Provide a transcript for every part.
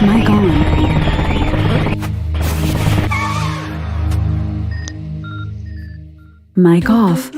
Mic on. Mic off.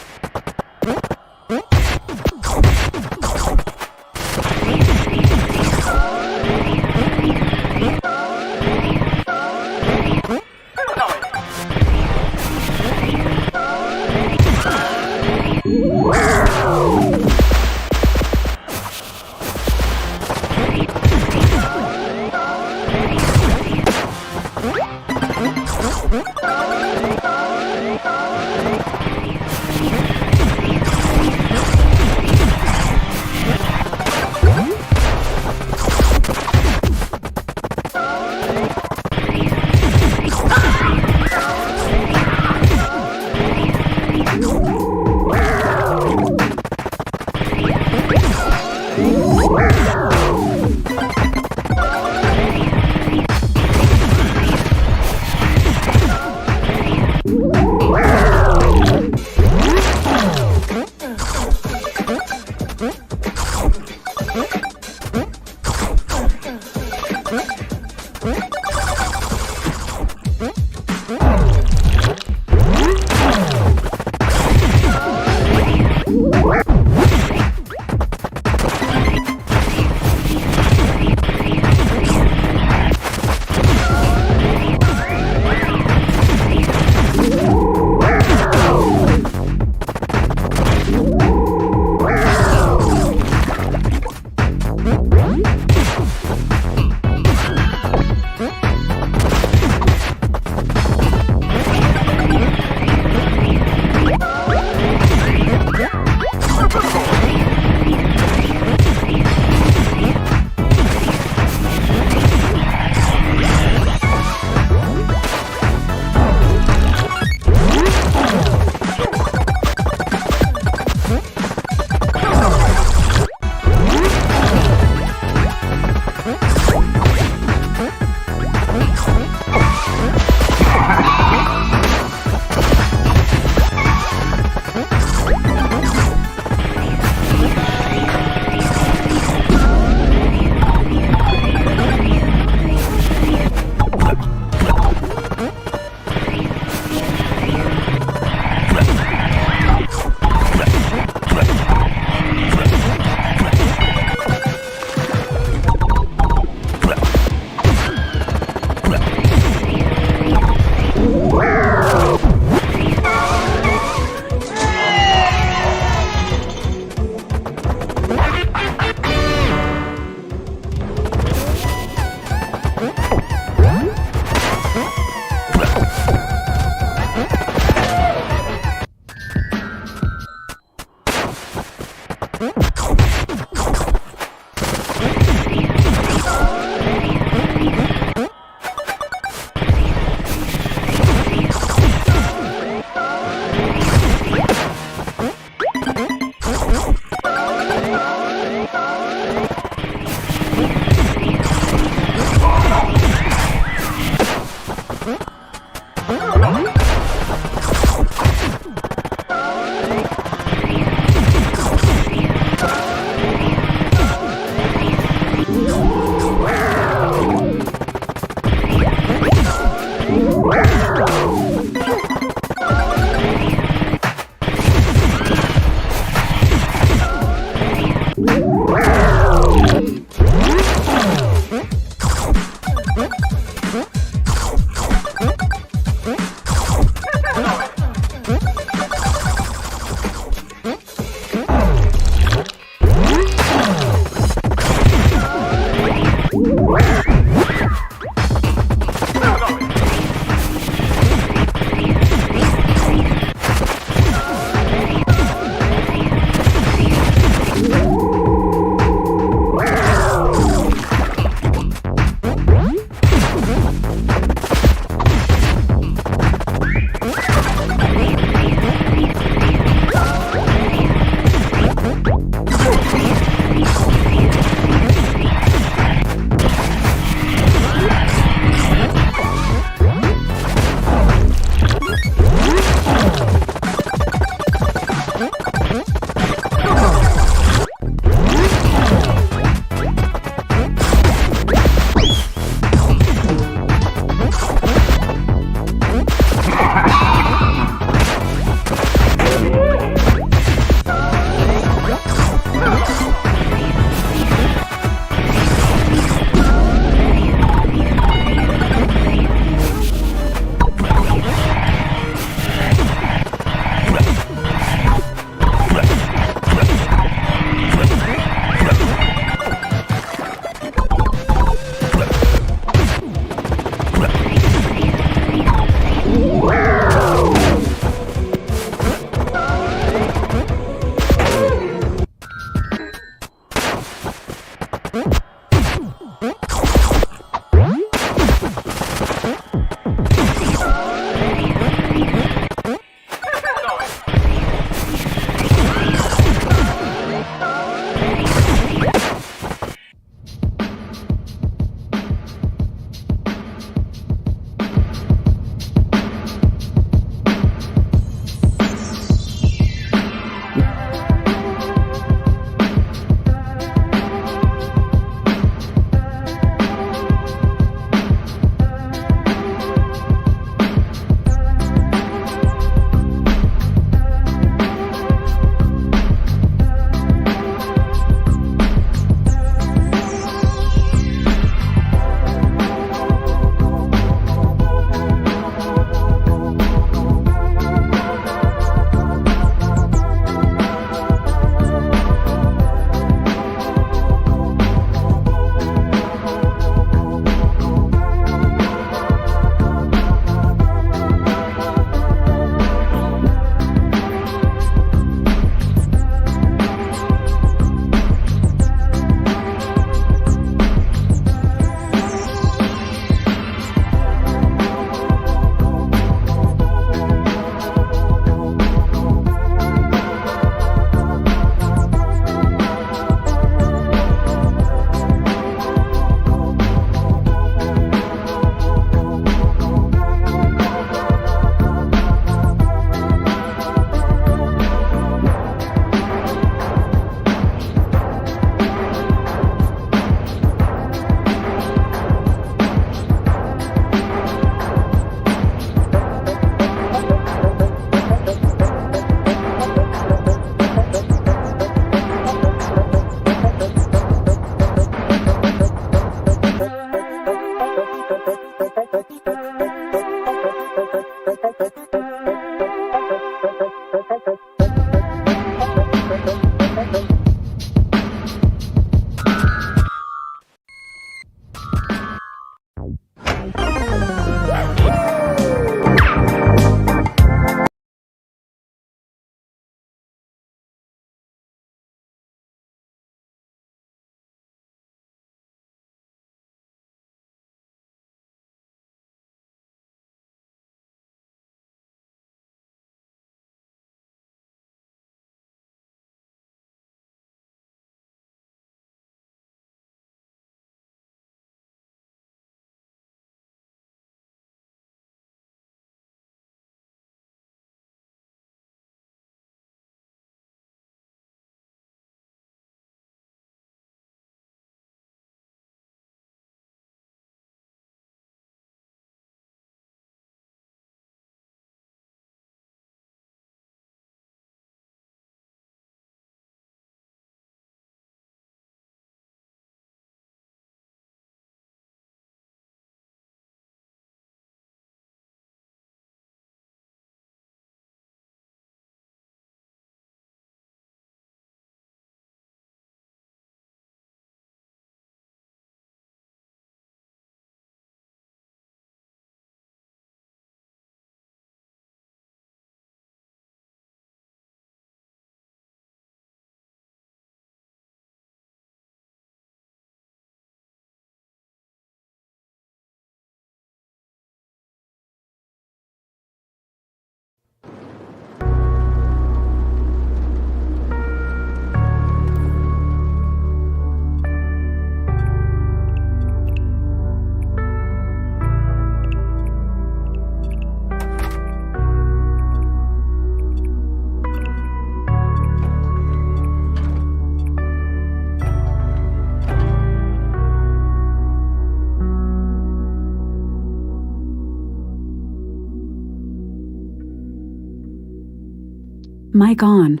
Mic on.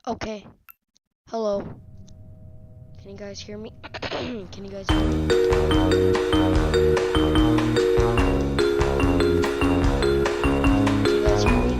Okay. Hello. Can you guys hear me? Can you guys hear me? Can you guys hear me?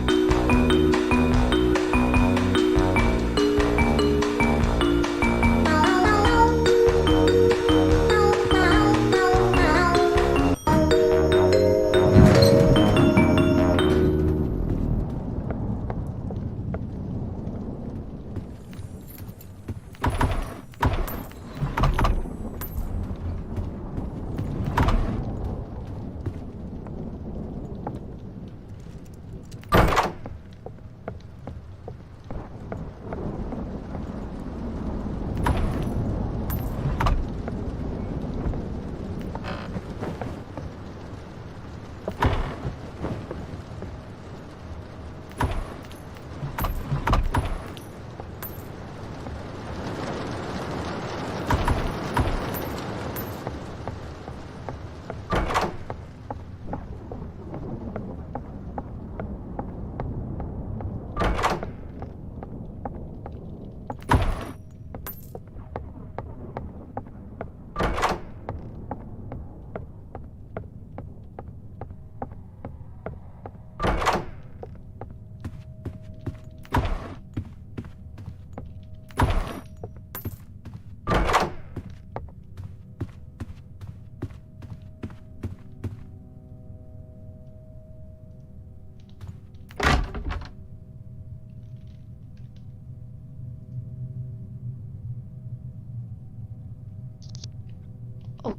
Oh.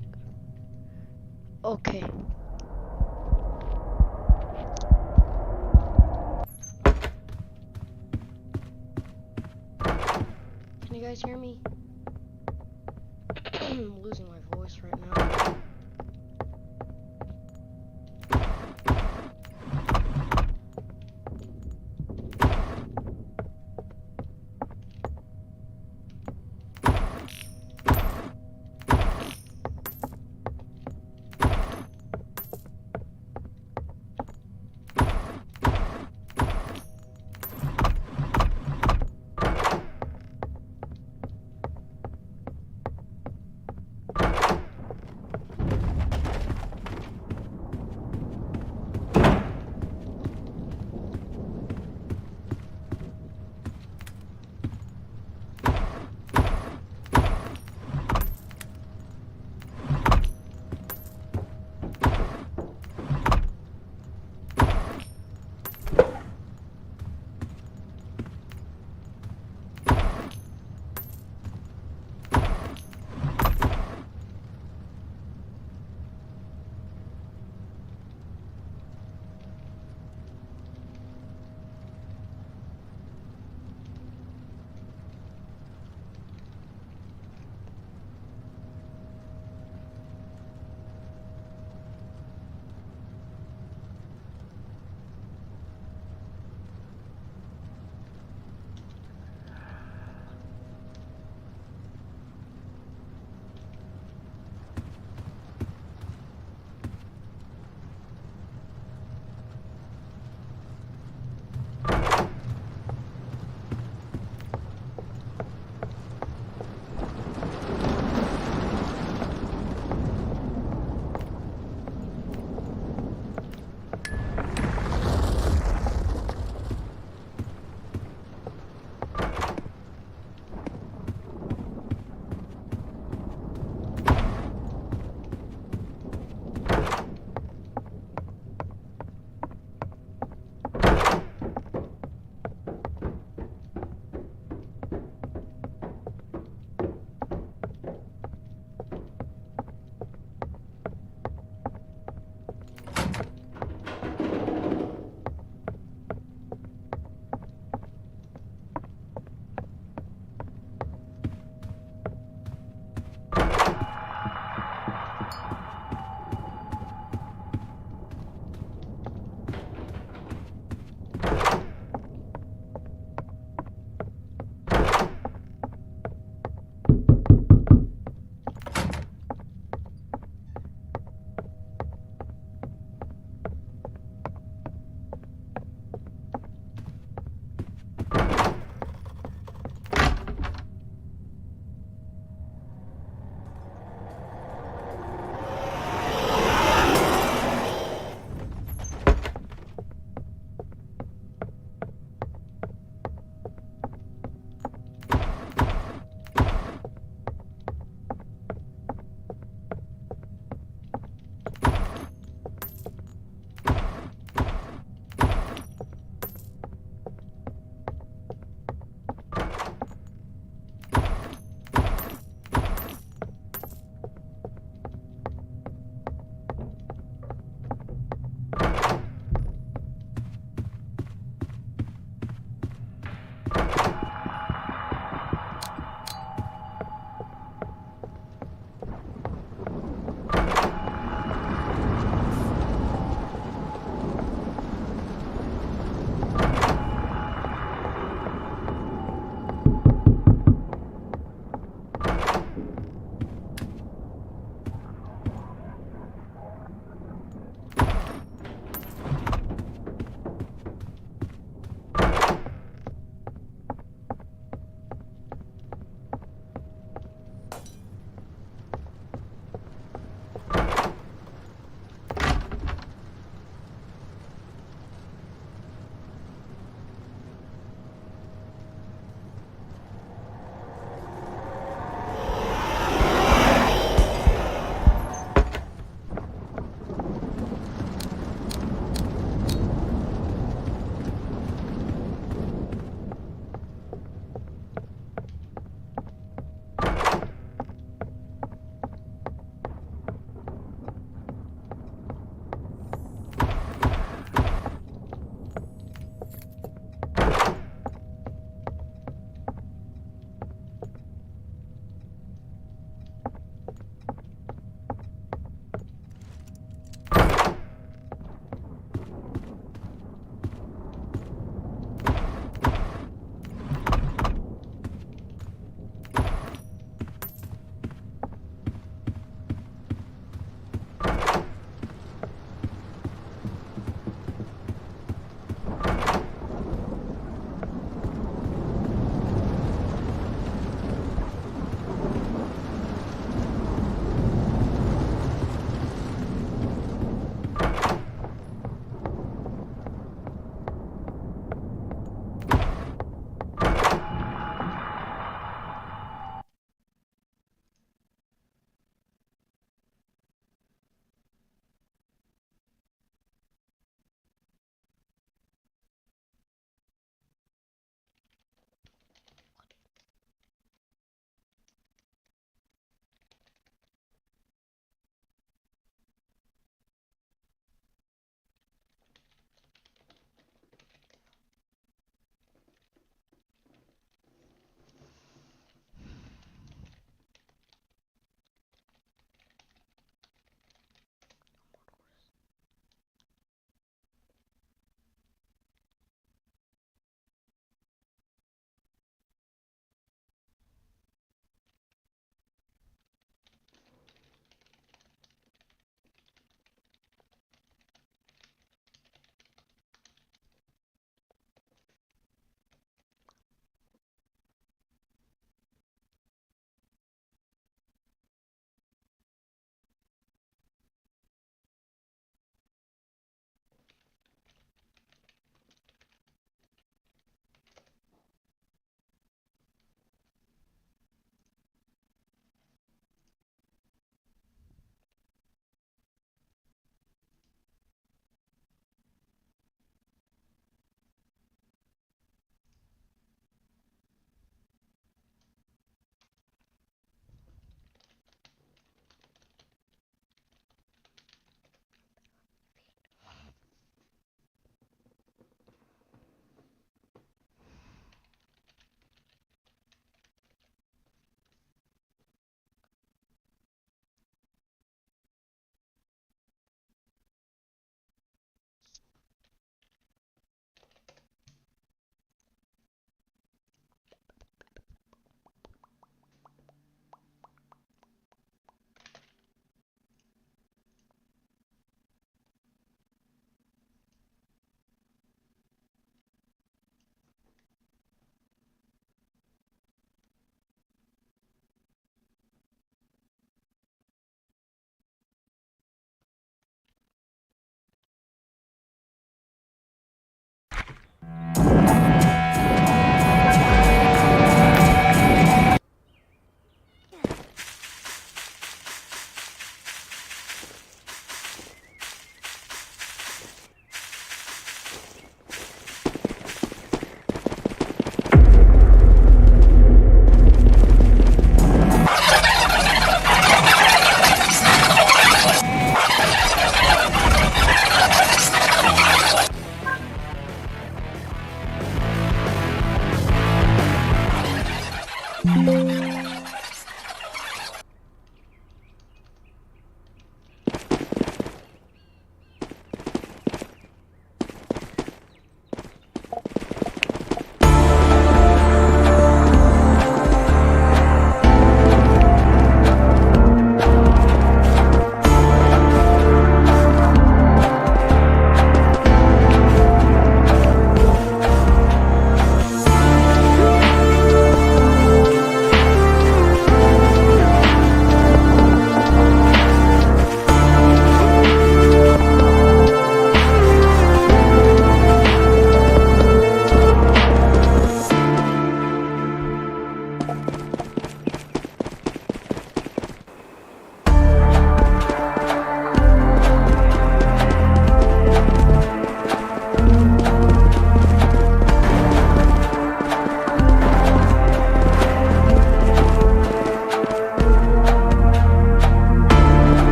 Okay. Can you guys hear me? I'm losing my voice right now.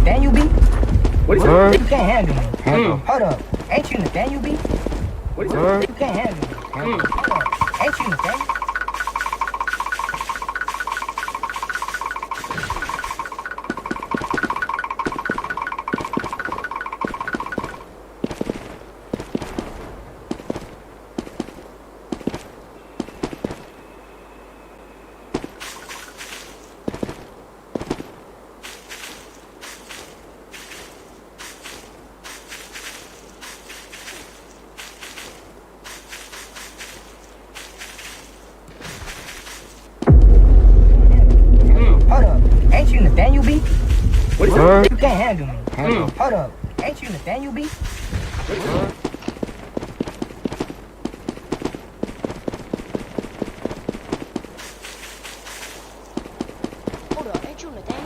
Nathaniel B? What is You it? can't handle me. Hold up. Ain't you Nathaniel B? What is it? You can't handle me. Hold up. Ain't you Nathaniel? Hold up. Ain't you Nathaniel B? What is it? You can't handle me. Hold up. Ain't you Nathaniel B? Hold up, ain't you Nathaniel?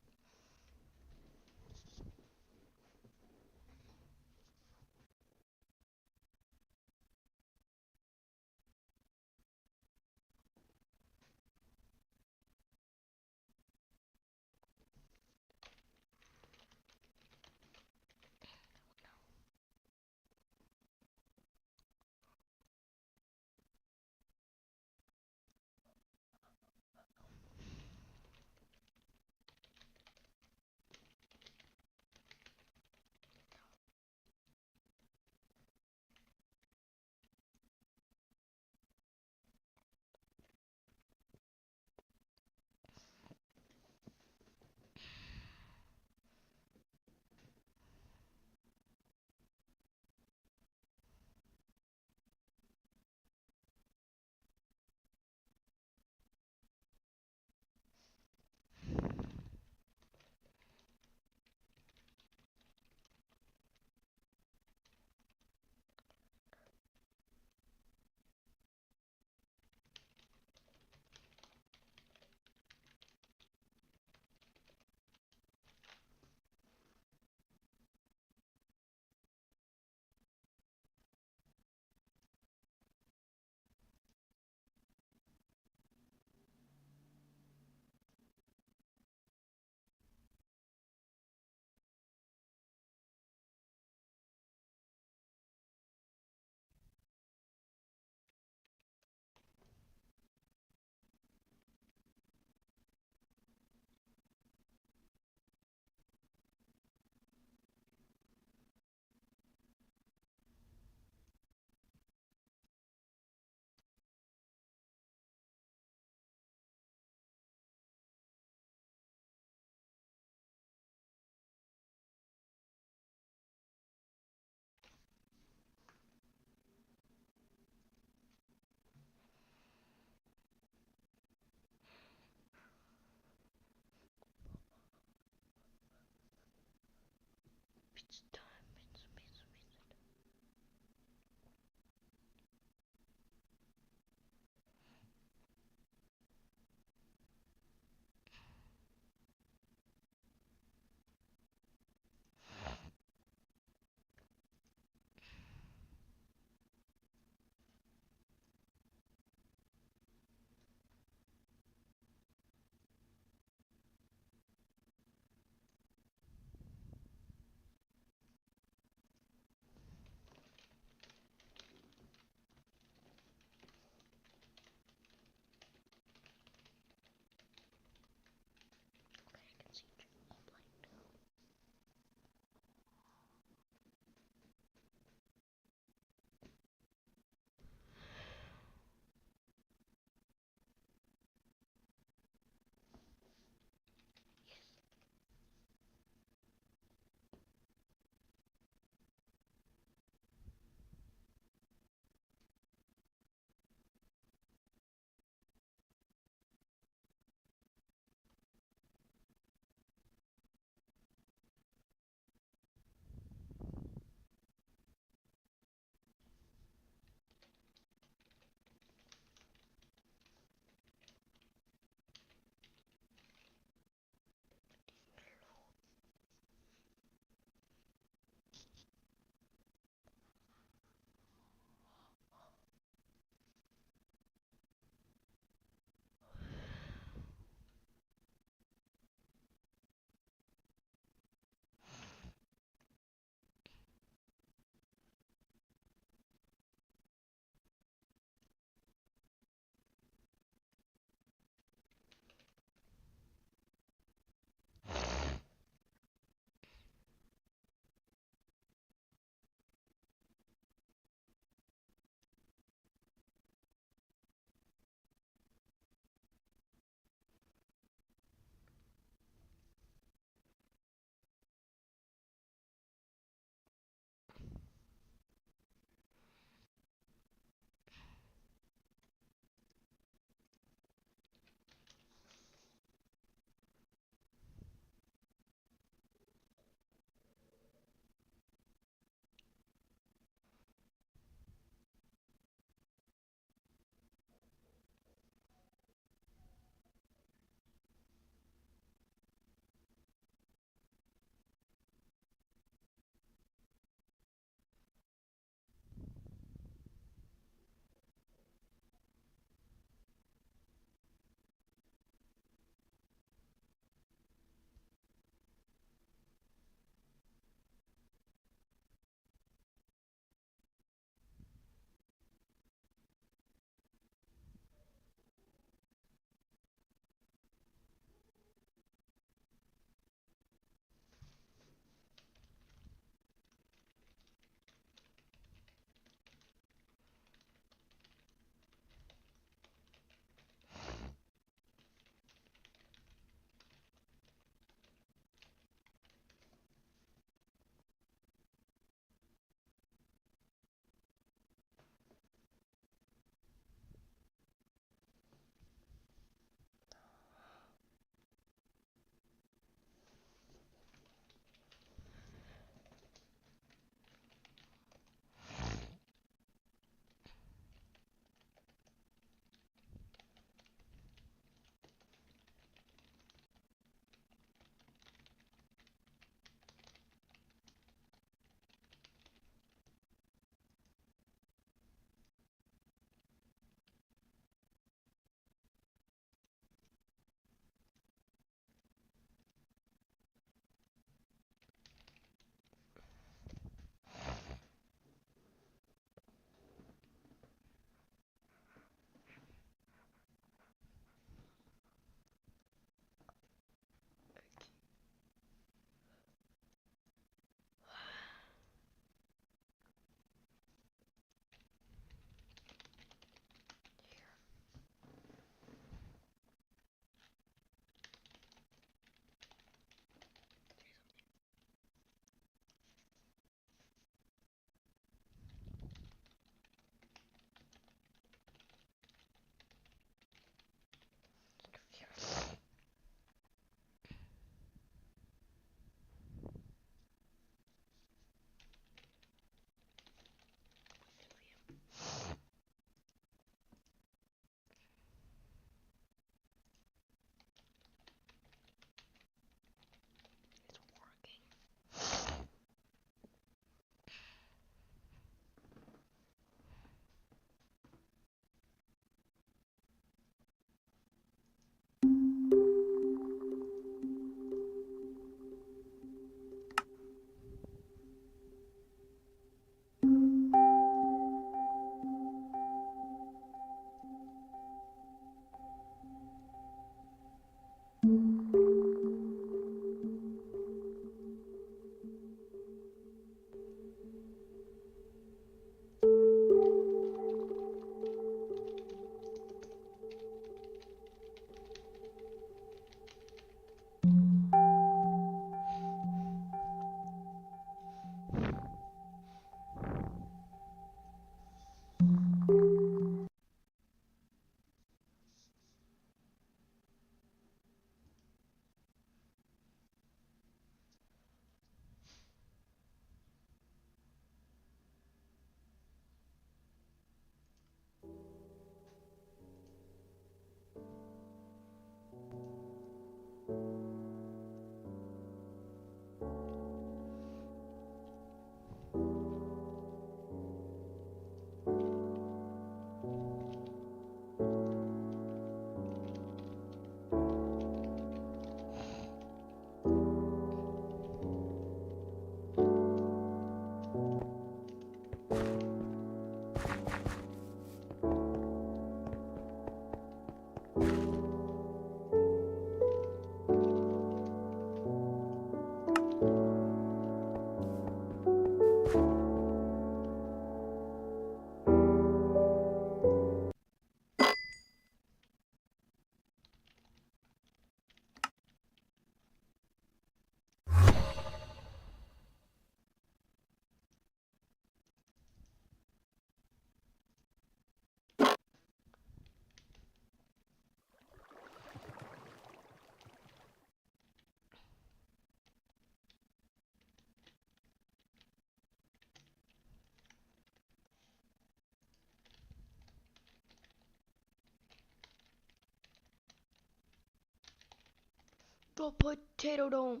the potato dome.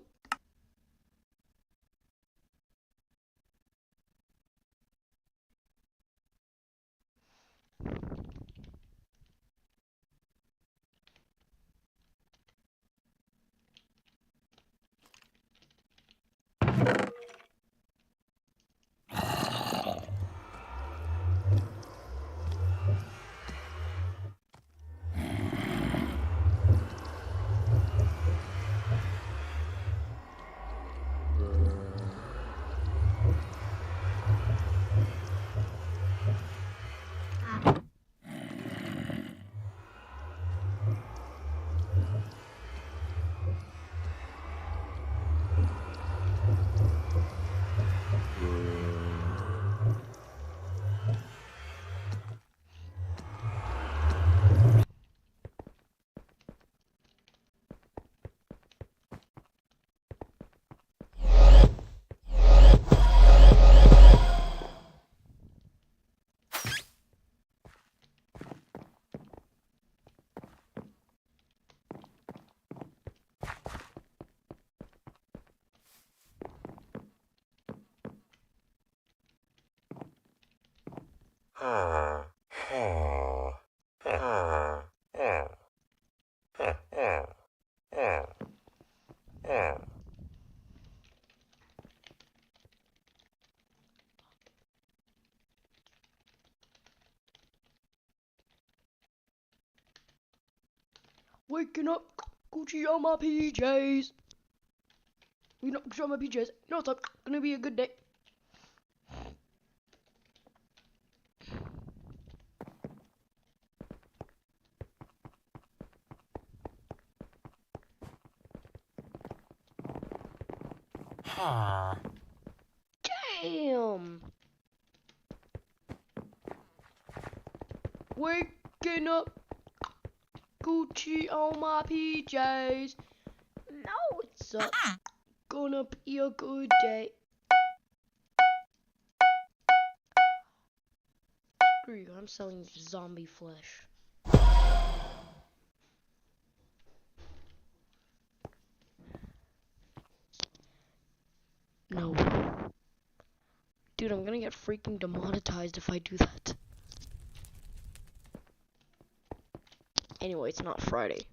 Waking up, Gucci on my PJs. You know, Gucci on my PJs. You know, it's gonna be a good day. Damn. Waking up, Gucci on my PJs. Now it's gonna be a good day. Screw you, I'm selling zombie flesh. No. Dude, I'm gonna get freaking demonetized if I do that. Anyway, it's not Friday.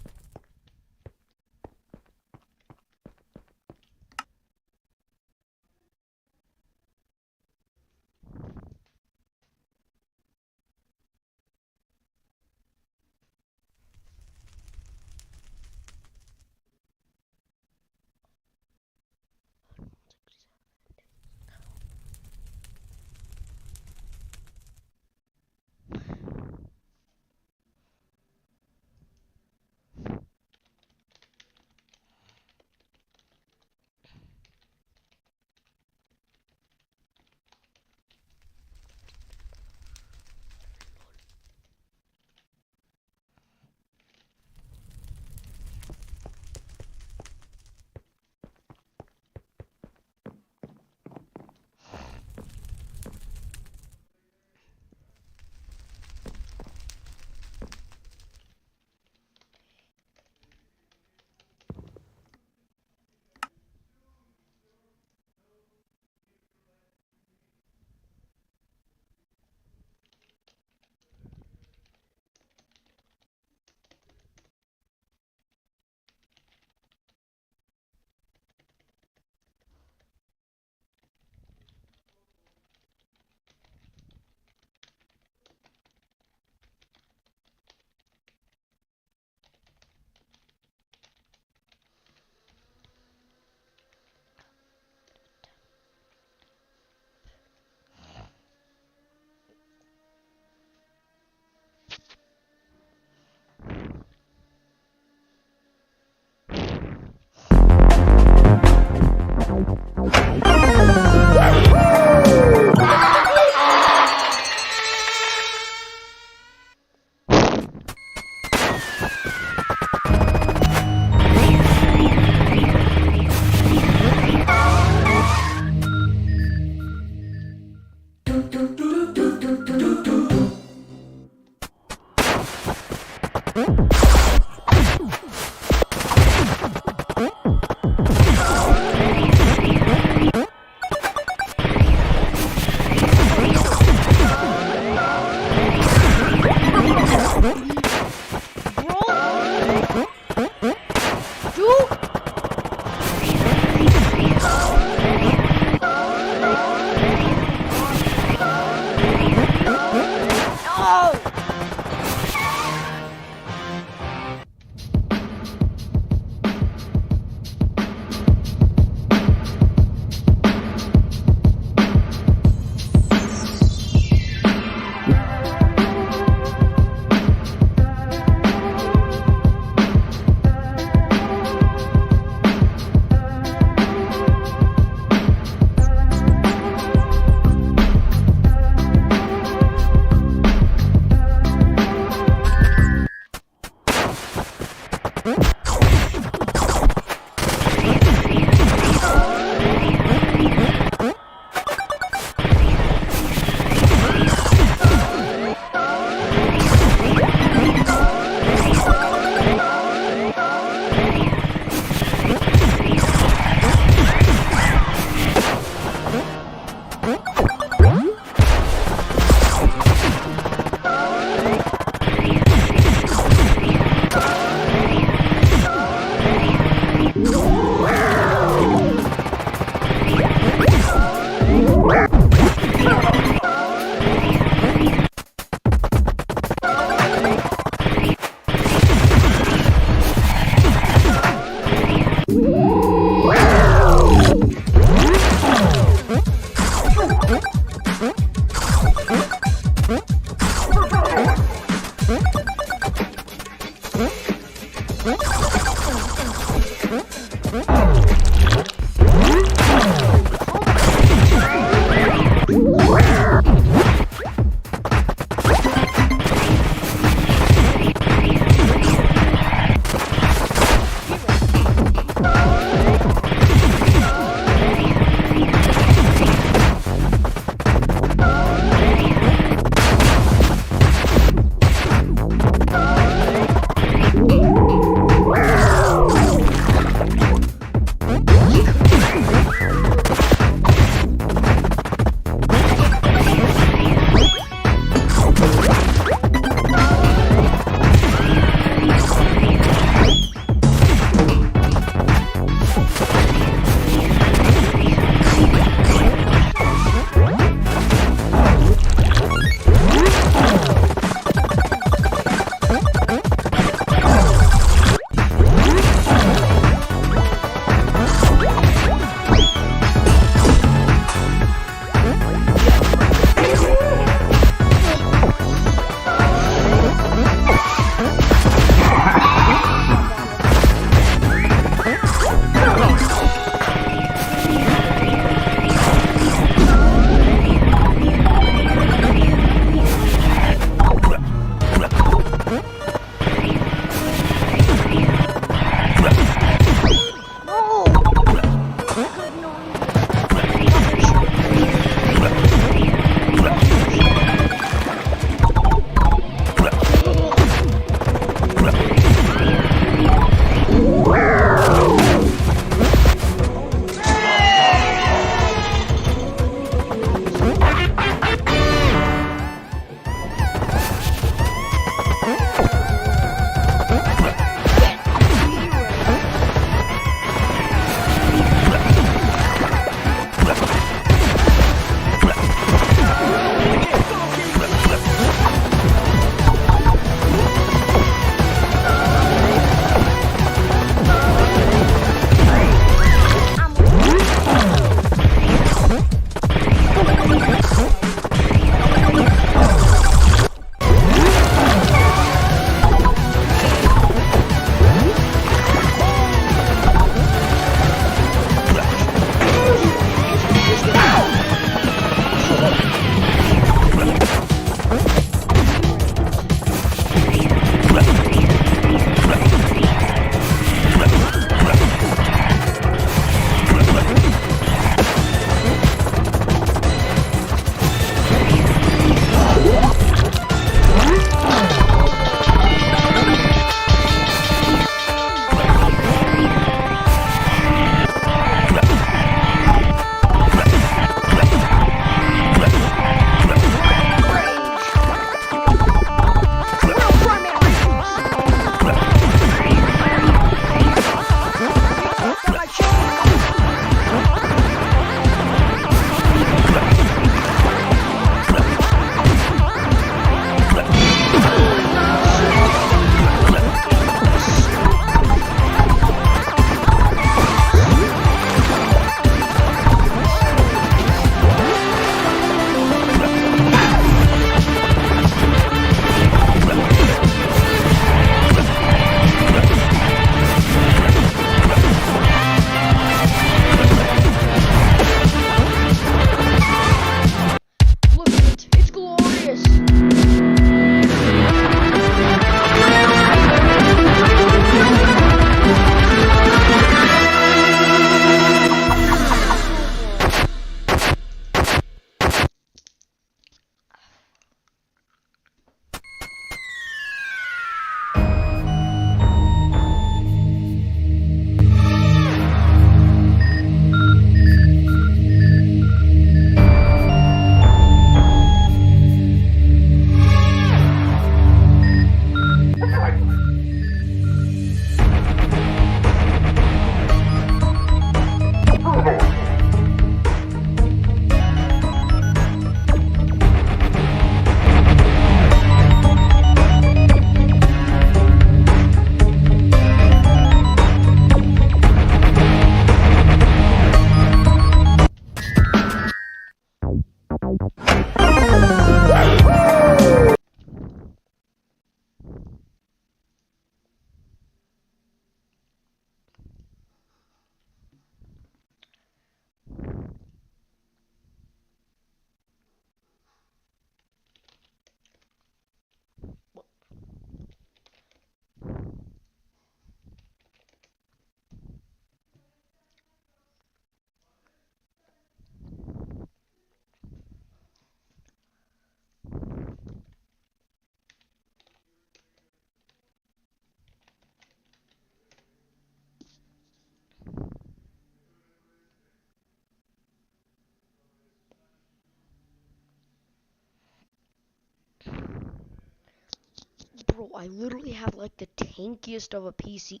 I literally have like the tankiest of a PC.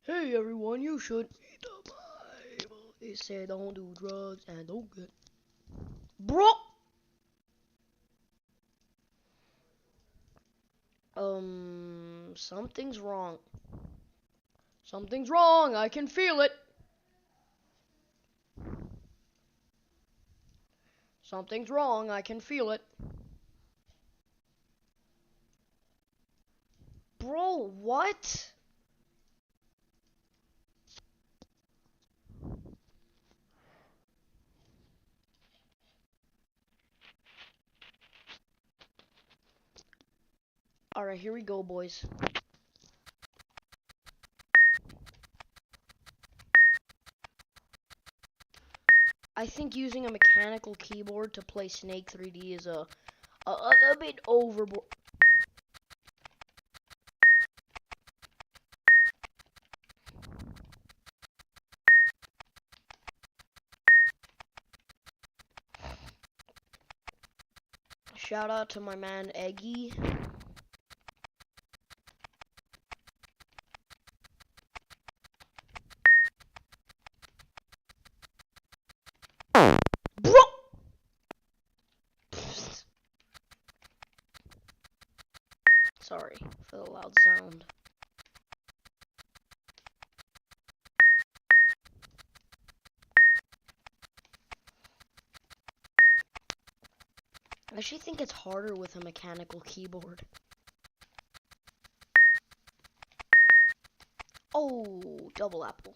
Hey everyone, you should read the Bible. It said don't do drugs and don't get. Bro! Something's wrong. Something's wrong, I can feel it. Something's wrong, I can feel it. Bro, what? Alright, here we go, boys. I think using a mechanical keyboard to play Snake 3D is a bit overboard. Shout out to my man Eggy. Bro! Sorry for the loud sound. I actually think it's harder with a mechanical keyboard. Oh, double apple.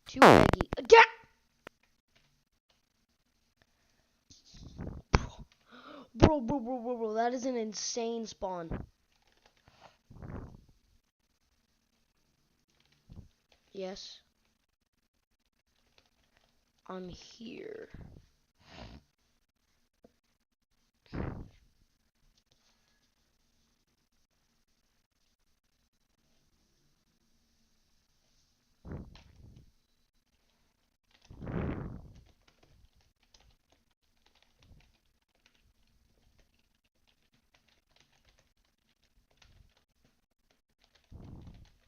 Too leggy. Again! Bro, that is an insane spawn. Yes. I'm here.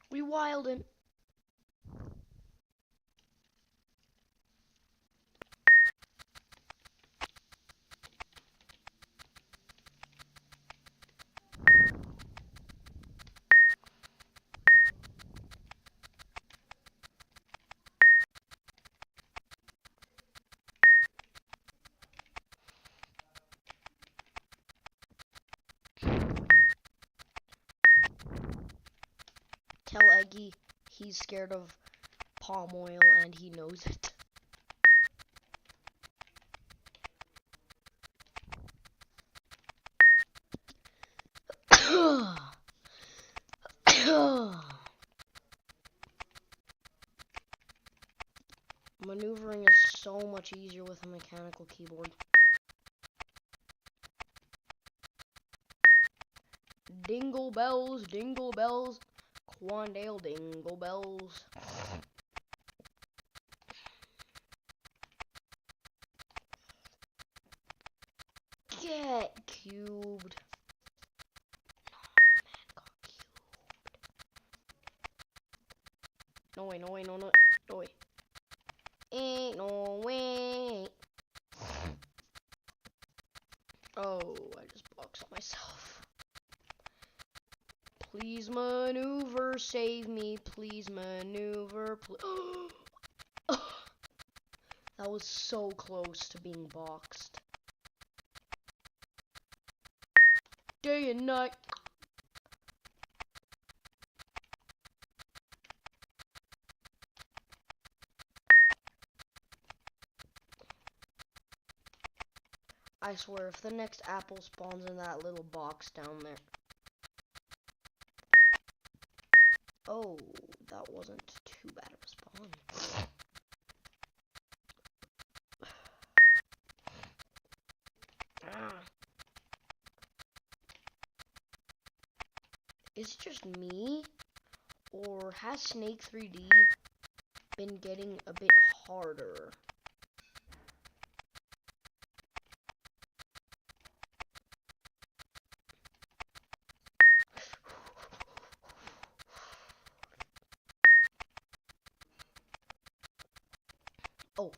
We wildin'. Tell Eggy he's scared of palm oil and he knows it. Maneuvering is so much easier with a mechanical keyboard. Dingle bells, Quandale dingle bells. Get cubed. No, man, got cubed. No way. Ain't no way. Oh, I just boxed myself. Please maneuver, save me. Please maneuver. That was so close to being boxed. Day and night. I swear, if the next apple spawns in that little box down there. Oh, that wasn't too bad of a spawn. Ah. Is it just me? Or has Snake 3D been getting a bit harder? Oh.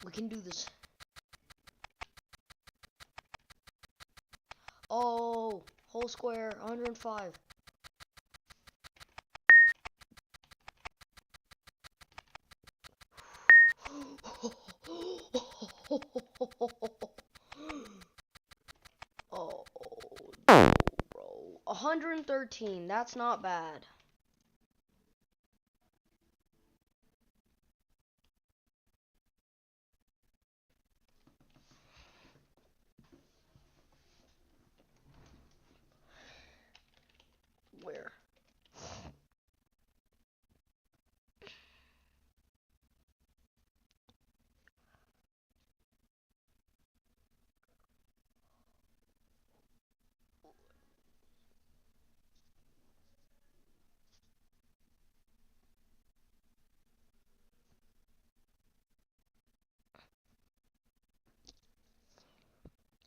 We can do this. Oh, whole square, 105. Oh, no, bro. 113, that's not bad. Where?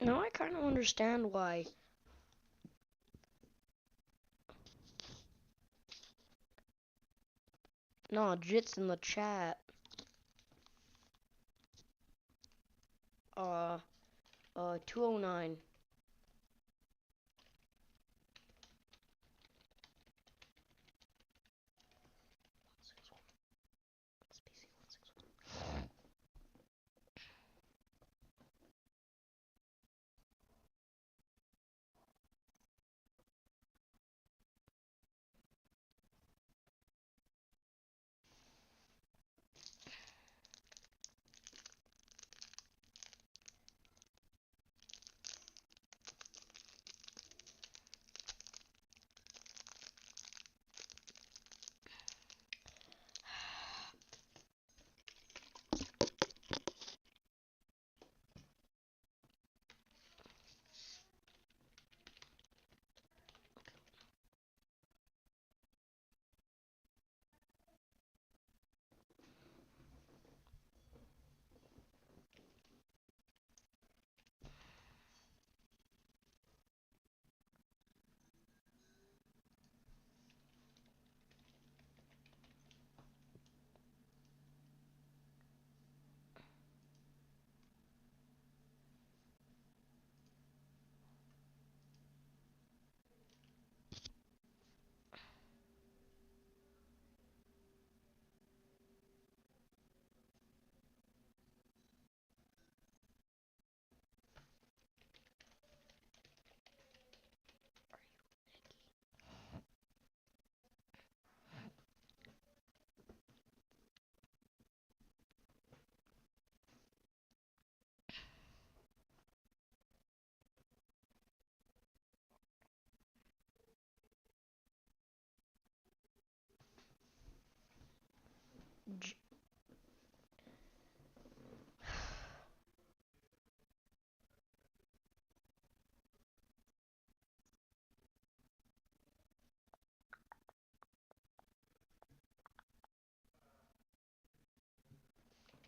Now I kind of understand why. No, Jit's in the chat. 209.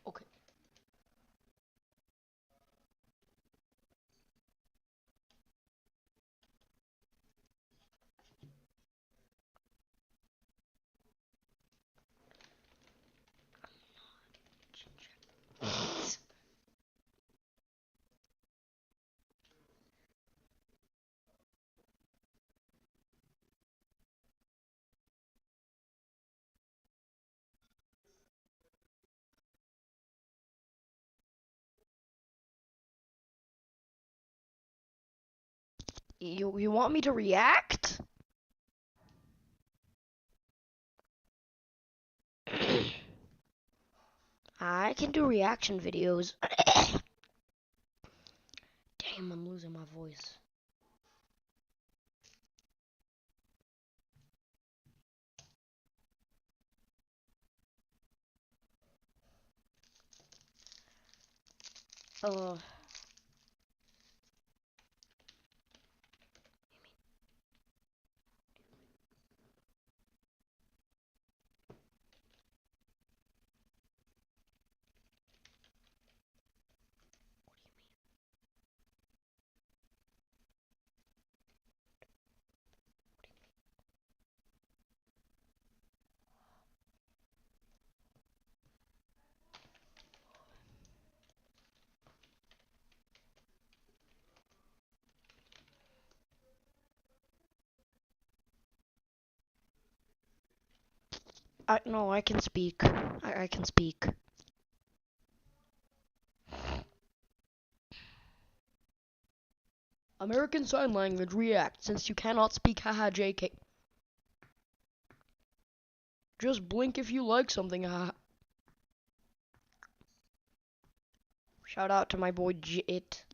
Okay. You want me to react? I can do reaction videos. Damn, I'm losing my voice. Uh, no, I can speak. I can speak. American Sign Language React, since you cannot speak, haha, JK. Just blink if you like something, haha. Shout out to my boy Jit.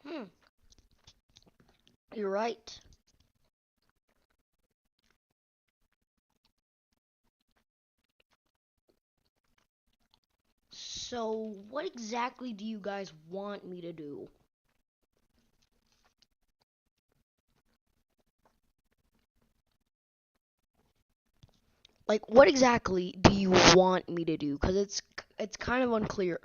Hmm, you're right. So, what exactly do you guys want me to do? Like, what exactly do you want me to do? Because it's kind of unclear.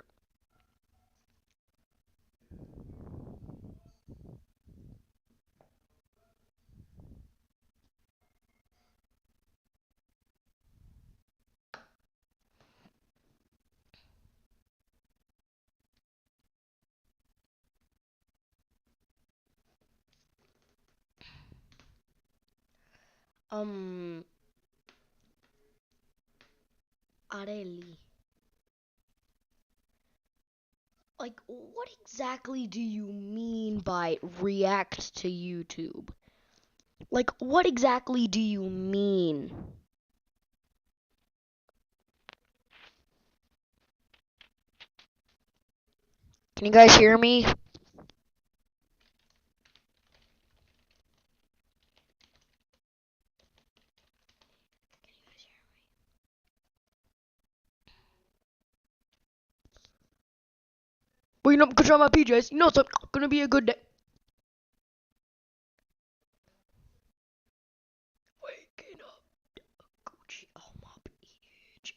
Um, Areli. Like, what exactly do you mean by react to YouTube? Like, what exactly do you mean? Can you guys hear me? Waking up, control my PJs. You know it's gonna be a good day. Waking up, Gucci on my PJ.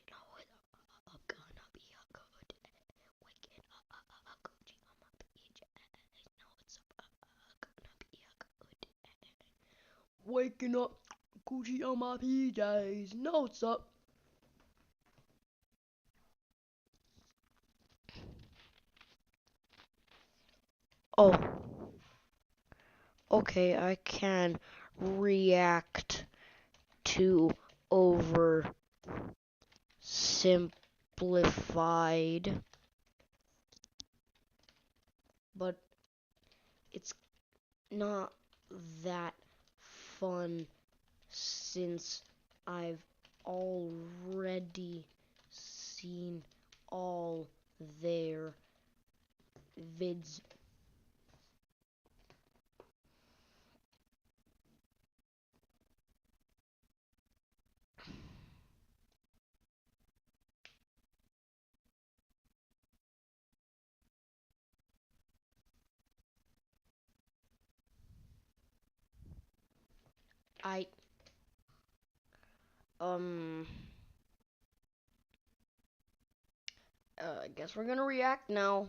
No, it's gonna be a good day. Waking up, Gucci on my PJ. No, it's gonna be a good day. Waking up, Gucci on my PJs. No, it's up. Oh, okay, I can react to oversimplified, but it's not that fun since I've already seen all their vids. I um I guess we're gonna react now.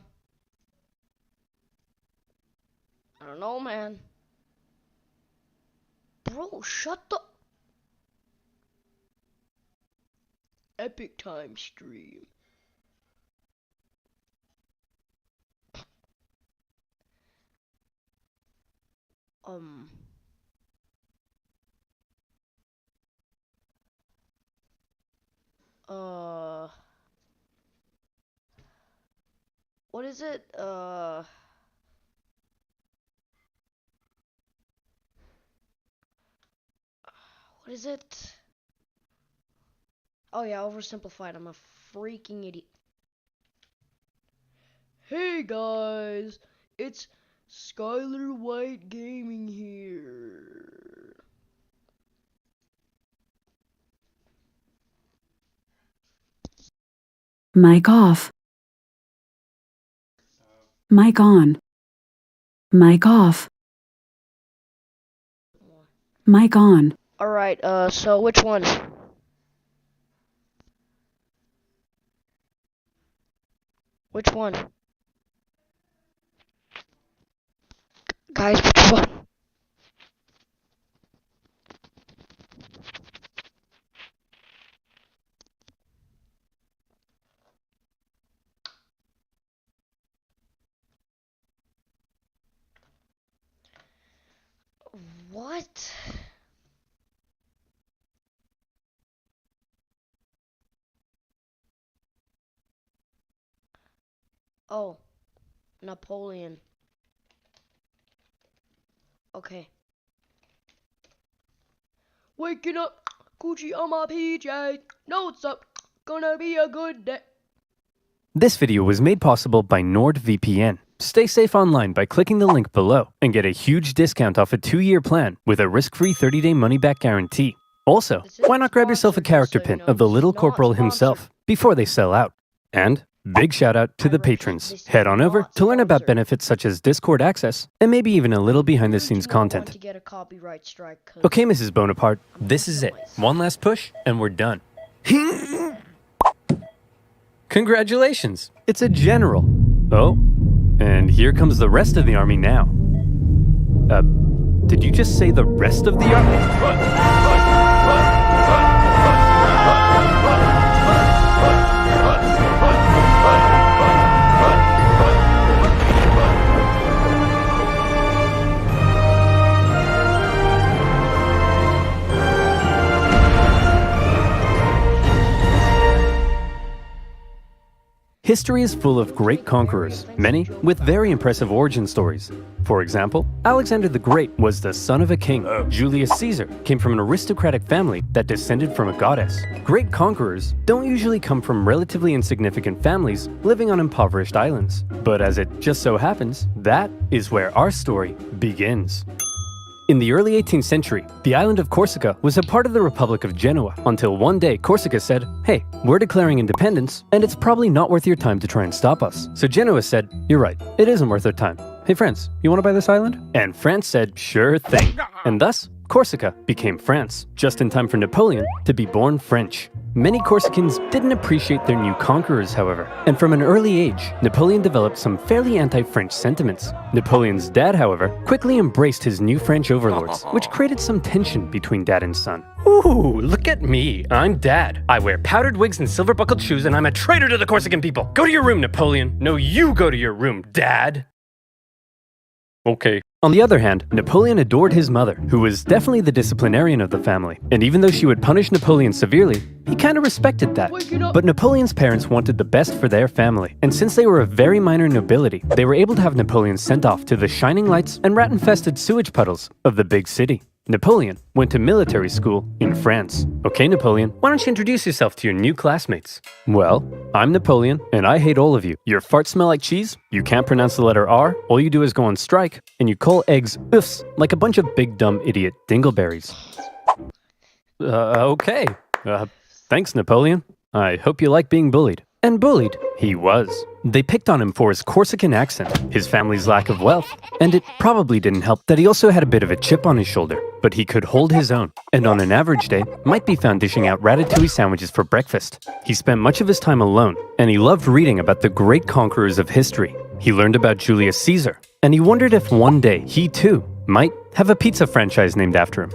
I don't know, man. Bro, shut the... Epic time stream. What is it? What is it? Oh yeah, oversimplified. I'm a freaking idiot. Hey guys, it's Skylar White Gaming here. Mic off. Mic on. Mic off. Mic on. Alright, so which one? Which one? Guys, which one? What? Oh, Napoleon. Okay. Waking up, Gucci on my PJ. Notes up, gonna be a good day. This video was made possible by NordVPN. Stay safe online by clicking the link below and get a huge discount off a 2-year plan with a risk-free 30-day money-back guarantee. Also, why not grab yourself a character pin of the Little Corporal himself before they sell out? And big shout out to the patrons. Head on over to learn about benefits such as Discord access and maybe even a little behind-the-scenes content. Okay, Mrs. Bonaparte, this is it. One last push and we're done. Congratulations, it's a general. Oh, and here comes the rest of the army now. Did you just say the rest of the army? History is full of great conquerors, many with very impressive origin stories. For example, Alexander the Great was the son of a king. Julius Caesar came from an aristocratic family that descended from a goddess. Great conquerors don't usually come from relatively insignificant families living on impoverished islands. But as it just so happens, that is where our story begins. In the early 18th century, the island of Corsica was a part of the Republic of Genoa until one day Corsica said, "Hey, we're declaring independence and it's probably not worth your time to try and stop us." So Genoa said, "You're right, it isn't worth their time. Hey France, you want to buy this island?" And France said, "Sure thing." And thus, Corsica became France, just in time for Napoleon to be born French. Many Corsicans didn't appreciate their new conquerors, however, and from an early age, Napoleon developed some fairly anti-French sentiments. Napoleon's dad, however, quickly embraced his new French overlords, which created some tension between dad and son. Ooh, look at me. I'm dad. I wear powdered wigs and silver-buckled shoes, and I'm a traitor to the Corsican people. Go to your room, Napoleon. No, you go to your room, Dad. Okay. On the other hand, Napoleon adored his mother, who was definitely the disciplinarian of the family. And even though she would punish Napoleon severely, he kind of respected that. But Napoleon's parents wanted the best for their family. And since they were of very minor nobility, they were able to have Napoleon sent off to the shining lights and rat-infested sewage puddles of the big city. Napoleon went to military school in France. Okay, Napoleon, why don't you introduce yourself to your new classmates? Well, I'm Napoleon, and I hate all of you. Your farts smell like cheese, you can't pronounce the letter R, all you do is go on strike, and you call eggs oofs like a bunch of big dumb idiot dingleberries. Okay. Thanks, Napoleon. I hope you like being bullied. And bullied he was. They picked on him for his Corsican accent, his family's lack of wealth, and it probably didn't help that he also had a bit of a chip on his shoulder. But he could hold his own, and on an average day, might be found dishing out ratatouille sandwiches for breakfast. He spent much of his time alone, and he loved reading about the great conquerors of history. he learned about Julius Caesar, and he wondered if one day he too might have a pizza franchise named after him.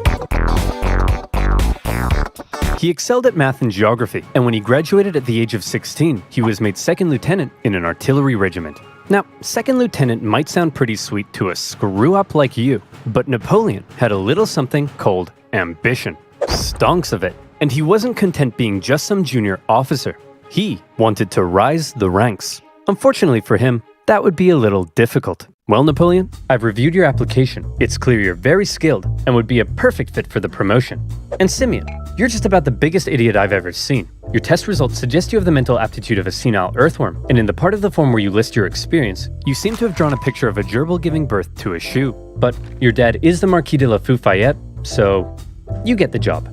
He excelled at math and geography, and when he graduated at the age of 16, he was made second lieutenant in an artillery regiment. Now, second lieutenant might sound pretty sweet to a screw-up like you, but Napoleon had a little something called ambition. Stonks of it. And he wasn't content being just some junior officer. He wanted to rise the ranks. Unfortunately for him, that would be a little difficult. Well, Napoleon, I've reviewed your application. It's clear you're very skilled and would be a perfect fit for the promotion. And Simeon, you're just about the biggest idiot I've ever seen. Your test results suggest you have the mental aptitude of a senile earthworm, and in the part of the form where you list your experience, you seem to have drawn a picture of a gerbil giving birth to a shoe. But your dad is the Marquis de la Fufayette, so you get the job.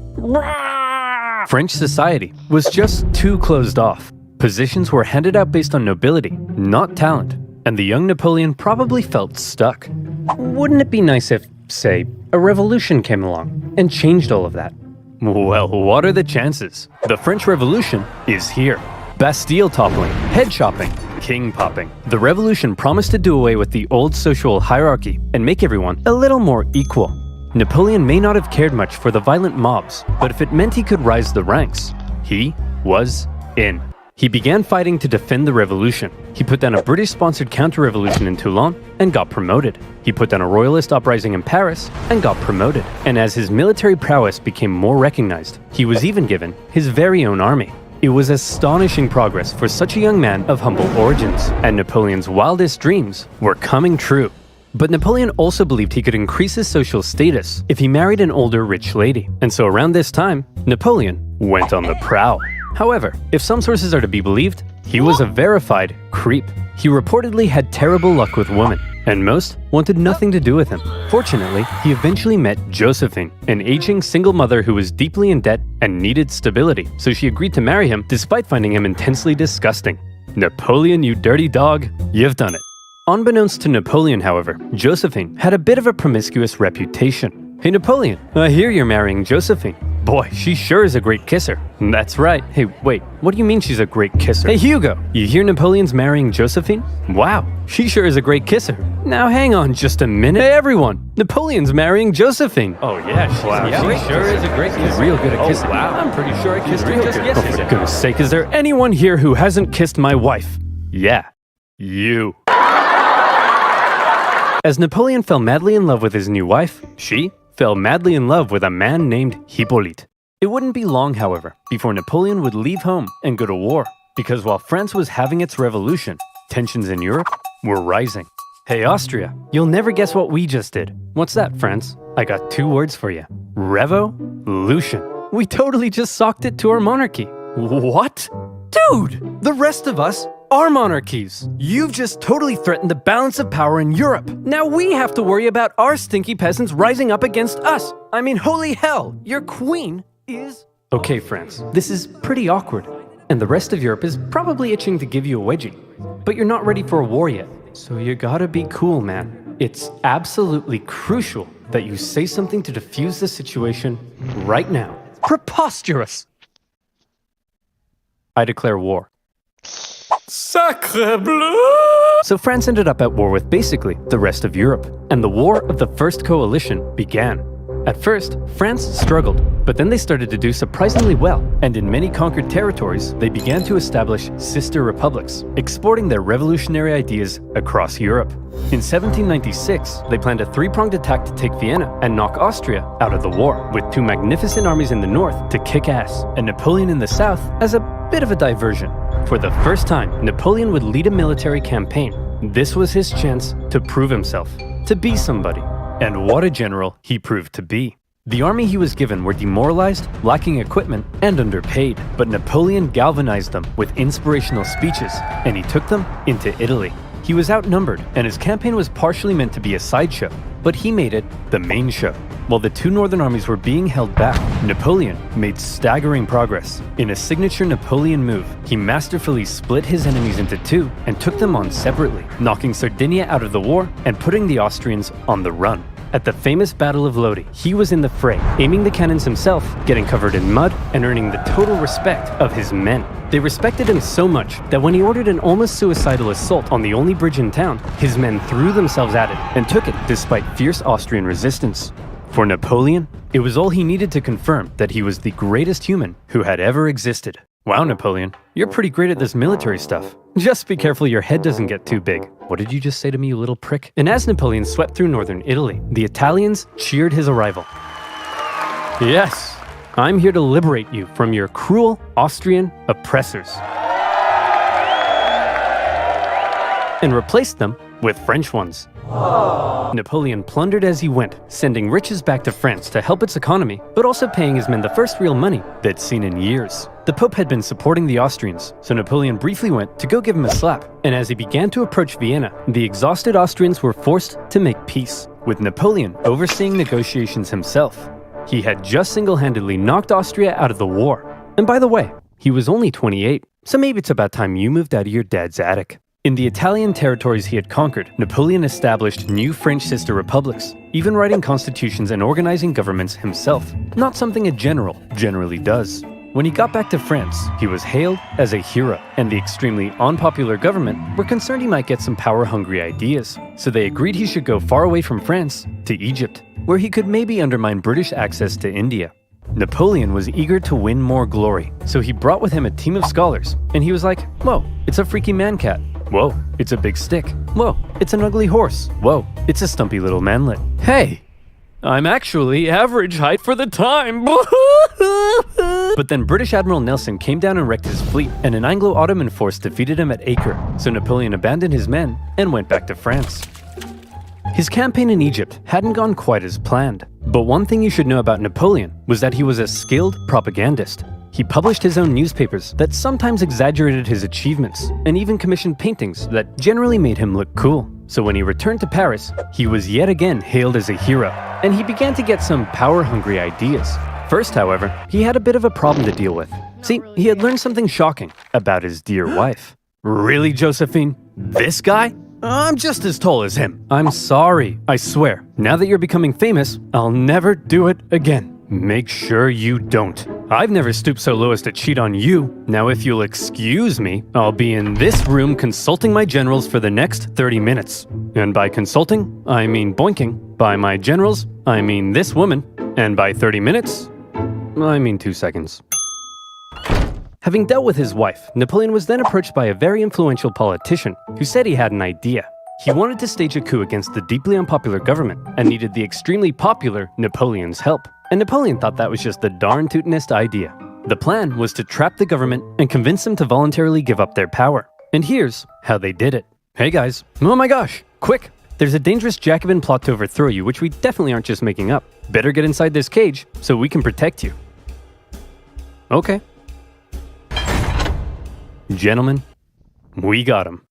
French society was just too closed off. Positions were handed out based on nobility, not talent, and the young Napoleon probably felt stuck. Wouldn't it be nice if, say, a revolution came along and changed all of that? Well, what are the chances? The French Revolution is here. Bastille toppling, head chopping, king popping. The revolution promised to do away with the old social hierarchy and make everyone a little more equal. Napoleon may not have cared much for the violent mobs, but if it meant he could rise the ranks, he was in. He began fighting to defend the revolution. He put down a British-sponsored counter-revolution in Toulon and got promoted. He put down a royalist uprising in Paris and got promoted. And as his military prowess became more recognized, he was even given his very own army. It was astonishing progress for such a young man of humble origins, and Napoleon's wildest dreams were coming true. But Napoleon also believed he could increase his social status if he married an older rich lady. And so around this time, Napoleon went on the prowl. However, if some sources are to be believed, he was a verified creep. He reportedly had terrible luck with women, and most wanted nothing to do with him. Fortunately, he eventually met Josephine, an aging single mother who was deeply in debt and needed stability, so she agreed to marry him despite finding him intensely disgusting. Napoleon, you dirty dog, you've done it. Unbeknownst to Napoleon, however, Josephine had a bit of a promiscuous reputation. Hey Napoleon, I hear you're marrying Josephine. Boy, she sure is a great kisser. That's right. Hey, wait, what do you mean she's a great kisser? Hey Hugo, you hear Napoleon's marrying Josephine? Wow, she sure is a great kisser. Now hang on just a minute. Hey everyone, Napoleon's marrying Josephine. Oh yeah, she sure is a great kisser. She's real good at kissing. Wow, I'm pretty sure I kissed her just yesterday. Oh, for goodness sake, is there anyone here who hasn't kissed my wife? Yeah, you. As Napoleon fell madly in love with his new wife, she fell madly in love with a man named Hippolyte. It wouldn't be long, however, before Napoleon would leave home and go to war, because while France was having its revolution, tensions in Europe were rising. Hey Austria, you'll never guess what we just did. What's that, France? I got 2 words for you. Revolution. We totally just socked it to our monarchy. What? Dude, the rest of us are monarchies. You've just totally threatened the balance of power in Europe. Now we have to worry about our stinky peasants rising up against us. I mean, holy hell, your queen is... Okay, France, this is pretty awkward. And the rest of Europe is probably itching to give you a wedgie. But you're not ready for a war yet. So you gotta be cool, man. It's absolutely crucial that you say something to defuse the situation right now. Preposterous! I declare war. Sacre bleu! So France ended up at war with basically the rest of Europe, and the War of the First Coalition began. At first, France struggled, but then they started to do surprisingly well, and in many conquered territories, they began to establish sister republics, exporting their revolutionary ideas across Europe. In 1796, they planned a 3-pronged attack to take Vienna and knock Austria out of the war, with 2 magnificent armies in the north to kick ass, and Napoleon in the south as a bit of a diversion. For the first time, Napoleon would lead a military campaign. This was his chance to prove himself, to be somebody. And what a general he proved to be. The army he was given were demoralized, lacking equipment, and underpaid. But Napoleon galvanized them with inspirational speeches, and he took them into Italy. He was outnumbered, and his campaign was partially meant to be a sideshow, but he made it the main show. While the 2 northern armies were being held back, Napoleon made staggering progress. In a signature Napoleon move, he masterfully split his enemies into 2 and took them on separately, knocking Sardinia out of the war and putting the Austrians on the run. At the famous Battle of Lodi, he was in the fray, aiming the cannons himself, getting covered in mud, and earning the total respect of his men. They respected him so much that when he ordered an almost suicidal assault on the only bridge in town, his men threw themselves at it and took it despite fierce Austrian resistance. For Napoleon, it was all he needed to confirm that he was the greatest human who had ever existed. Wow, Napoleon, you're pretty great at this military stuff. Just be careful your head doesn't get too big. What did you just say to me, you little prick? And as Napoleon swept through northern Italy, the Italians cheered his arrival. Yes, I'm here to liberate you from your cruel Austrian oppressors. And replace them with French ones. Napoleon plundered as he went, sending riches back to France to help its economy, but also paying his men the first real money they'd seen in years. The Pope had been supporting the Austrians, so Napoleon briefly went to go give him a slap, and as he began to approach Vienna, the exhausted Austrians were forced to make peace, with Napoleon overseeing negotiations himself. He had just single-handedly knocked Austria out of the war. And by the way, he was only 28, so maybe it's about time you moved out of your dad's attic. In the Italian territories he had conquered, Napoleon established new French sister republics, even writing constitutions and organizing governments himself, not something a general generally does. When he got back to France, he was hailed as a hero, and the extremely unpopular government were concerned he might get some power-hungry ideas, so they agreed he should go far away from France to Egypt, where he could maybe undermine British access to India. Napoleon was eager to win more glory, so he brought with him a team of scholars, and he was like, whoa, it's a freaky man-cat. Whoa, it's a big stick. Whoa, it's an ugly horse. Whoa, it's a stumpy little manlet. Hey, I'm actually average height for the time. But then British Admiral Nelson came down and wrecked his fleet, and an Anglo-Ottoman force defeated him at Acre, so Napoleon abandoned his men and went back to France. His campaign in Egypt hadn't gone quite as planned, but one thing you should know about Napoleon was that he was a skilled propagandist. He published his own newspapers that sometimes exaggerated his achievements, and even commissioned paintings that generally made him look cool. So when he returned to Paris, he was yet again hailed as a hero, and he began to get some power-hungry ideas. First, however, he had a bit of a problem to deal with. See, he had learned something shocking about his dear wife. Really, Josephine? This guy? I'm just as tall as him. I'm sorry, I swear. Now that you're becoming famous, I'll never do it again. Make sure you don't. I've never stooped so low as to cheat on you. Now if you'll excuse me, I'll be in this room consulting my generals for the next 30 minutes. And by consulting, I mean boinking. By my generals, I mean this woman. And by 30 minutes, I mean 2 seconds. Having dealt with his wife, Napoleon was then approached by a very influential politician who said he had an idea. He wanted to stage a coup against the deeply unpopular government and needed the extremely popular Napoleon's help. And Napoleon thought that was just the darn tootinest idea. The plan was to trap the government and convince them to voluntarily give up their power. And here's how they did it. Hey guys, oh my gosh, quick! There's a dangerous Jacobin plot to overthrow you, which we definitely aren't just making up. Better get inside this cage so we can protect you. Okay. Gentlemen, we got him.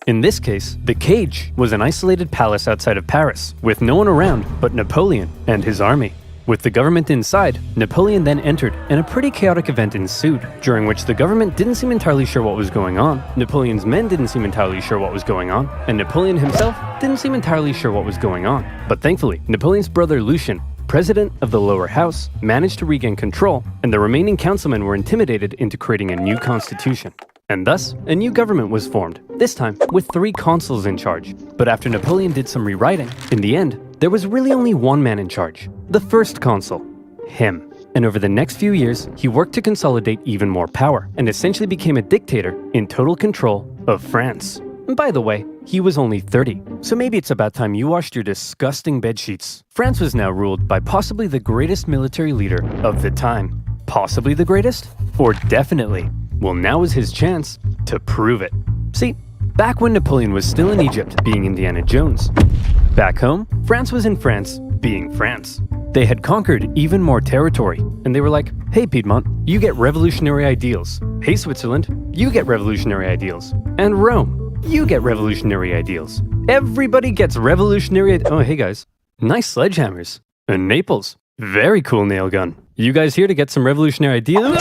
In this case, the cage was an isolated palace outside of Paris, with no one around but Napoleon and his army. With the government inside, Napoleon then entered, and a pretty chaotic event ensued, during which the government didn't seem entirely sure what was going on, Napoleon's men didn't seem entirely sure what was going on, and Napoleon himself didn't seem entirely sure what was going on. But thankfully, Napoleon's brother Lucien, president of the lower house, managed to regain control, and the remaining councilmen were intimidated into creating a new constitution. And thus, a new government was formed, this time with 3 consuls in charge. But after Napoleon did some rewriting, in the end, there was really only one man in charge, the first consul, him. And over the next few years, he worked to consolidate even more power, and essentially became a dictator in total control of France. And by the way, he was only 30, so maybe it's about time you washed your disgusting bedsheets. France was now ruled by possibly the greatest military leader of the time. Possibly the greatest? Or definitely? Well, now is his chance to prove it. See, back when Napoleon was still in Egypt, being Indiana Jones. Back home, France was in France, being France. They had conquered even more territory, and they were like, hey Piedmont, you get revolutionary ideals. Hey Switzerland, you get revolutionary ideals. And Rome, you get revolutionary ideals. Everybody gets revolutionary oh hey guys, nice sledgehammers. And Naples, very cool nail gun. You guys here to get some revolutionary ideas?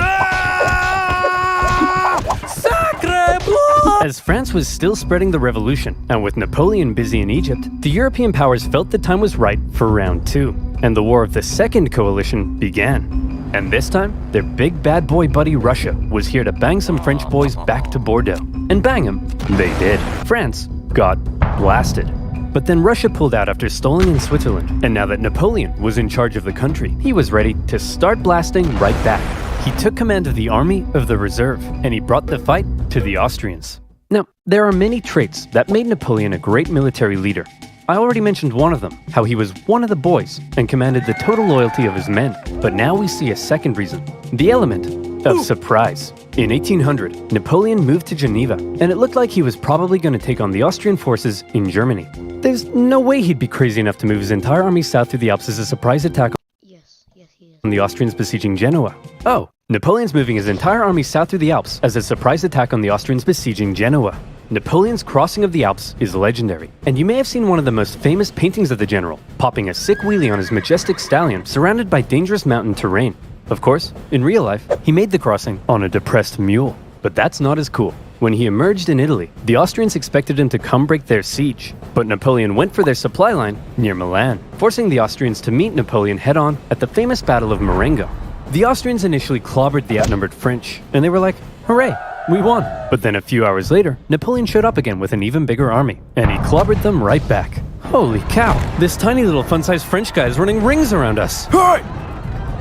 As France was still spreading the revolution, and with Napoleon busy in Egypt, the European powers felt the time was right for round 2, and the War of the Second Coalition began. And this time, their big bad boy buddy Russia was here to bang some French boys back to Bordeaux. And bang them, they did. France got blasted. But then Russia pulled out after stalling in Switzerland, and now that Napoleon was in charge of the country, he was ready to start blasting right back. He took command of the Army of the Reserve, and he brought the fight to the Austrians. Now, there are many traits that made Napoleon a great military leader. I already mentioned one of them, how he was one of the boys and commanded the total loyalty of his men. But now we see a second reason, the element of surprise. In 1800, Napoleon moved to Geneva, and it looked like he was probably going to take on the Austrian forces in Germany. There's no way he'd be crazy enough to move his entire army south through the Alps as a surprise attack Yes, he is. on the Austrians besieging Genoa. Oh, Napoleon's moving his entire army south through the Alps as a surprise attack on the Austrians besieging Genoa. Napoleon's crossing of the Alps is legendary, and you may have seen one of the most famous paintings of the general, popping a sick wheelie on his majestic stallion surrounded by dangerous mountain terrain. Of course, in real life, he made the crossing on a depressed mule, but that's not as cool. When he emerged in Italy, the Austrians expected him to come break their siege, but Napoleon went for their supply line near Milan, forcing the Austrians to meet Napoleon head-on at the famous Battle of Marengo. The Austrians initially clobbered the outnumbered French, and they were like, hooray, we won. But then a few hours later, Napoleon showed up again with an even bigger army, and he clobbered them right back. Holy cow, this tiny little fun-sized French guy is running rings around us. Hey!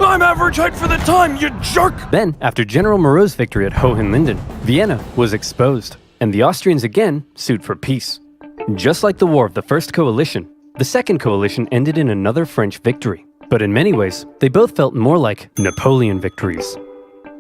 I'm average height for the time, you jerk! Then, after General Moreau's victory at Hohenlinden, Vienna was exposed, and the Austrians again sued for peace. Just like the War of the First Coalition, the Second Coalition ended in another French victory. But in many ways, they both felt more like Napoleon victories.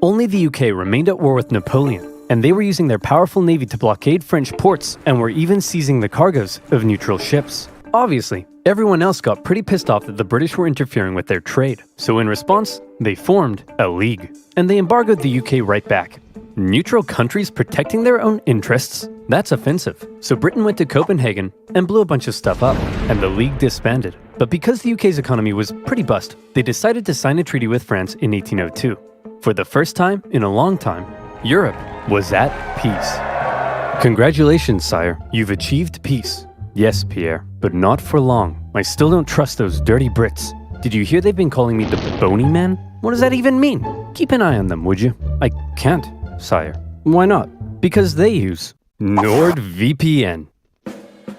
Only the UK remained at war with Napoleon, and they were using their powerful navy to blockade French ports and were even seizing the cargoes of neutral ships. Obviously, everyone else got pretty pissed off that the British were interfering with their trade, so in response, they formed a league, and they embargoed the UK right back. Neutral countries protecting their own interests? That's offensive. So Britain went to Copenhagen and blew a bunch of stuff up, and the league disbanded. But because the UK's economy was pretty bust, they decided to sign a treaty with France in 1802. For the first time in a long time, Europe was at peace. Congratulations, sire. You've achieved peace. Yes, Pierre, but not for long. I still don't trust those dirty Brits. Did you hear they've been calling me the Bony Man? What does that even mean? Keep an eye on them, would you? I can't, sire. Why not? Because they use NordVPN.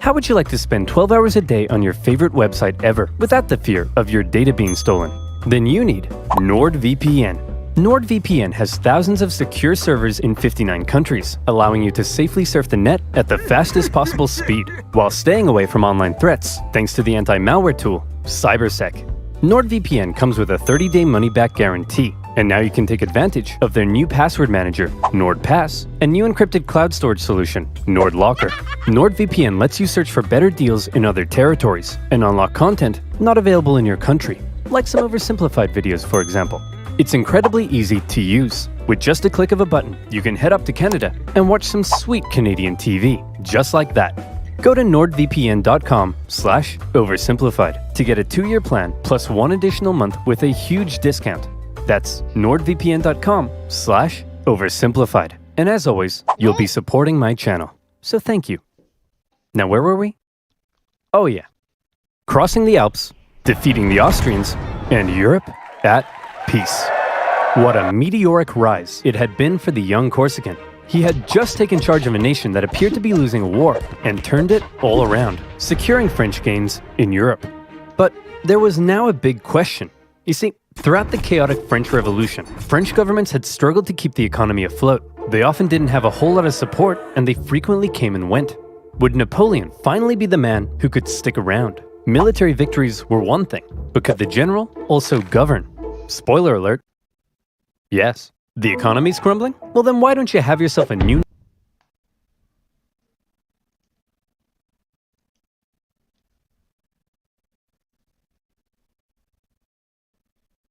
How would you like to spend 12 hours a day on your favorite website ever without the fear of your data being stolen? Then you need NordVPN. NordVPN has thousands of secure servers in 59 countries, allowing you to safely surf the net at the fastest possible speed, while staying away from online threats thanks to the anti-malware tool, CyberSec. NordVPN comes with a 30-day money-back guarantee, and now you can take advantage of their new password manager, NordPass, and new encrypted cloud storage solution, NordLocker. NordVPN lets you search for better deals in other territories and unlock content not available in your country, like some oversimplified videos, for example. It's incredibly easy to use. With just a click of a button, you can head up to Canada and watch some sweet Canadian TV, just like that. Go to nordvpn.com/oversimplified to get a 2-year plan plus 1 additional month with a huge discount. That's nordvpn.com/oversimplified. And as always, you'll be supporting my channel. So thank you. Now where were we? Oh yeah. Crossing the Alps, defeating the Austrians, and Europe at peace. What a meteoric rise it had been for the young Corsican. He had just taken charge of a nation that appeared to be losing a war and turned it all around, securing French gains in Europe. But there was now a big question. You see, throughout the chaotic French Revolution, French governments had struggled to keep the economy afloat. They often didn't have a whole lot of support, and they frequently came and went. Would Napoleon finally be the man who could stick around? Military victories were one thing, but could the general also govern? Spoiler alert. Yes. The economy's crumbling? Well then why don't you have yourself a new